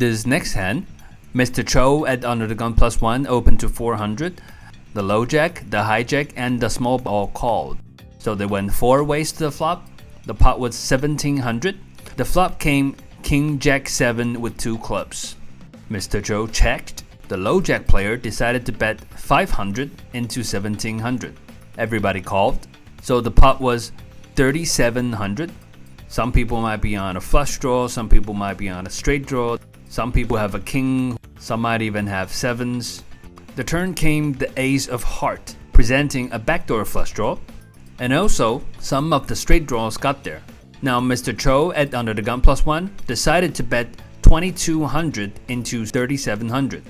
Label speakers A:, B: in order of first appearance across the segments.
A: This next hand, Mr. Cho at under the gun +1 opened to 400. The low jack, the high jack, and the small all called. So they went 4 ways to the flop. The pot was 1700. The flop came King Jack 7 with 2 clubs. Mr. Cho checked. The low jack player decided to bet 500 into 1700. Everybody called. So the pot was 3700. Some people might be on a flush draw, some people might be on a straight draw, some people have a king, some might even have sevens. The turn came the ace of heart, presenting a backdoor flush draw, and also some of the straight draws got there. Now Mr. Cho at under the gun +1 decided to bet 2200 into 3700.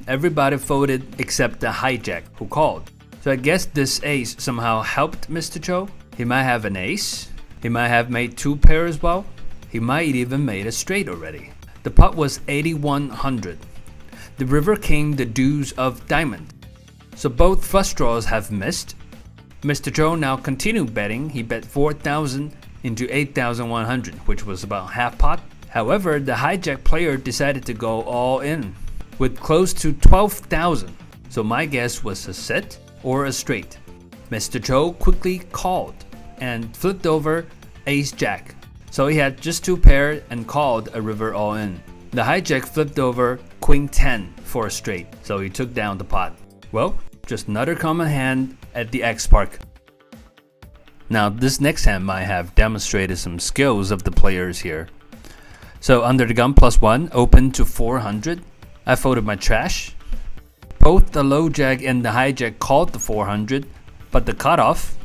A: Everybody folded except the hijack who called. So I guess this ace somehow helped Mr. Cho. He might have an ace. He might have made 2 pairs as well. He might even made a straight already. The pot was 8100. The river came the deuce of diamond. So both flush draws have missed. Mr. Cho now continued betting. He bet 4000 into 8100, which was about half pot. However, the hijack player decided to go all in with close to 12,000. So my guess was a set or a straight. Mr. Cho quickly called and flipped over ace jack. So he had just 2 pairs and called a river all in. The hijack flipped over queen 10 for a straight, so he took down the pot. Well, just another common hand at the Xpark. Now this next hand might have demonstrated some skills of the players here. So under the gun +1 opened to 400. I folded my trash. Both the low jack and the hijack called the 400, but the cutoff,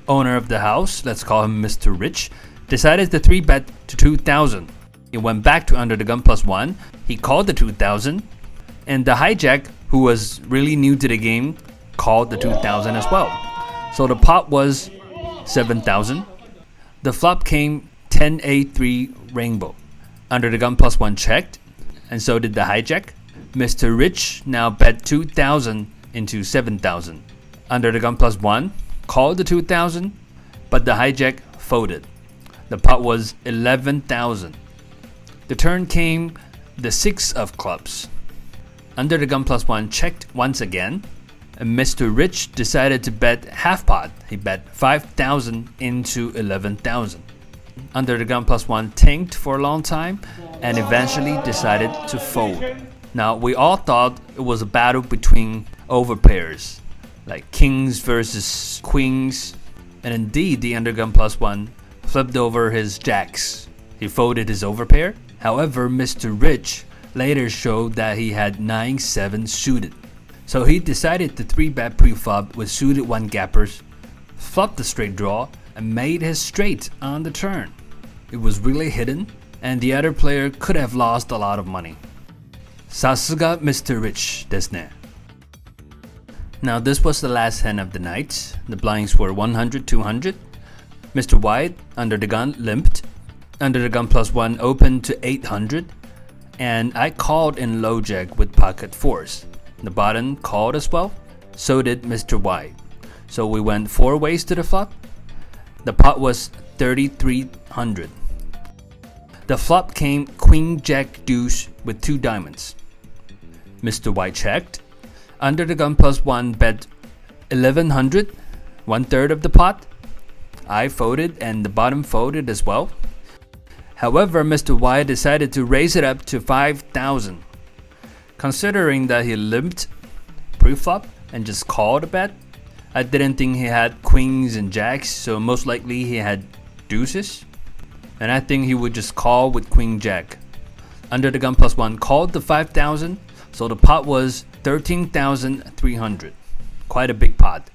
A: owner of the house, let's call him Mr. Rich, decided to 3-bet to 2000. He went back to under the gun +1. He called the 2000, and the hijack, who was really new to the game, called the 2000 as well. So the pot was 7000. The flop came 10-8-3 rainbow. Under the gun +1 checked, and so did the hijack. Mr. Rich now bet 2000 into 7000. Under the gun +1 called the 2000, but the hijack folded. The pot was 11,000. The turn came the 6 of clubs. Under the gun +1 checked once again, and Mr. Rich decided to bet half pot. He bet 5,000 into 11,000. Under the gun +1 tanked for a long time and eventually decided to fold. Now we all thought it was a battle between overpairs, like kings versus queens, and indeed the under gun +1 flipped over his jacks. He folded his overpair. However, Mr. Rich later showed that he had 9-7 suited. So he decided to 3-bet preflop with suited 1-gappers, flopped the straight draw, and made his straight on the turn. It was really hidden, and the other player could have lost a lot of money. さすが Mr. Rich ですね。Now this was the last hand of the night. The blinds were 100, 200. Mr. White, under the gun, limped. Under the gun +1 opened to 800. And I called in low jack with pocket 4s. The bottom called as well. So did Mr. White. So we went 4 ways to the flop. The pot was 3,300. The flop came Queen Jack Deuce with 2 diamonds. Mr. White checked. Under the gun +1 bet 1,100, 1/3 of the pot. I folded and the bottom folded as well. However, Mr. White decided to raise it up to 5,000. Considering that he limped preflop and just called a bet, I didn't think he had queens and jacks, so most likely he had deuces. And I think he would just call with queen jack. Under the gun +1 called the 5,000, so the pot was 13,300. Quite a big pot.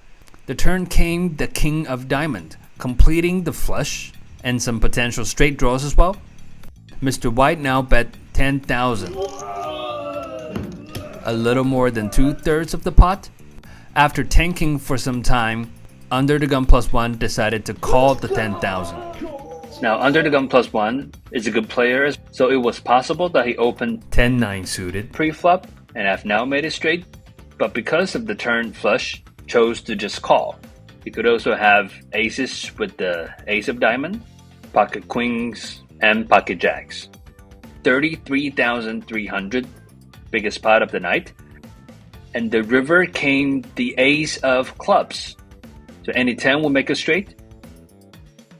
A: The turn came the king of diamond, completing the flush and some potential straight draws as well. Mr. White now bet 10,000. A little more than 2/3 of the pot. After tanking for some time, under the gun +1 decided to call the 10,000. Now under the gun +1 is a good player, so it was possible that he opened 10-9 suited pre-flop and have now made it straight, but because of the turn flush, chose to just call. He could also have aces with the ace of diamond, pocket queens, and pocket jacks. 33,300, biggest pot of the night. And the river came the ace of clubs. So any 10 will make a straight.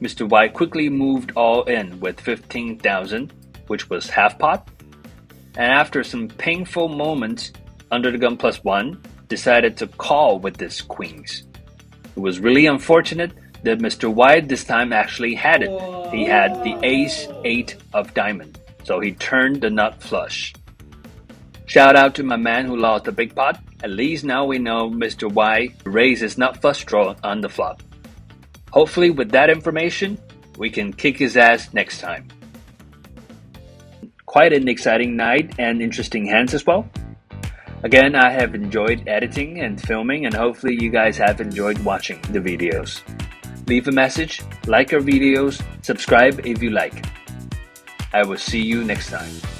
A: Mr. White quickly moved all in with 15,000, which was half pot. And after some painful moments, Under the Gun +1 decided to call with this queens. It was really unfortunate that Mr. White this time actually had it. He had the ace-8 of diamond, so he turned the nut flush. Shout out to my man who lost the big pot. At least now we know Mr. Y raised his nut flush draw on the flop. Hopefully with that information, we can kick his ass next time. Quite an exciting night and interesting hands as well. Again, I have enjoyed editing and filming, and hopefully you guys have enjoyed watching the videos. Leave a message, like our videos, subscribe if you like. I will see you next time.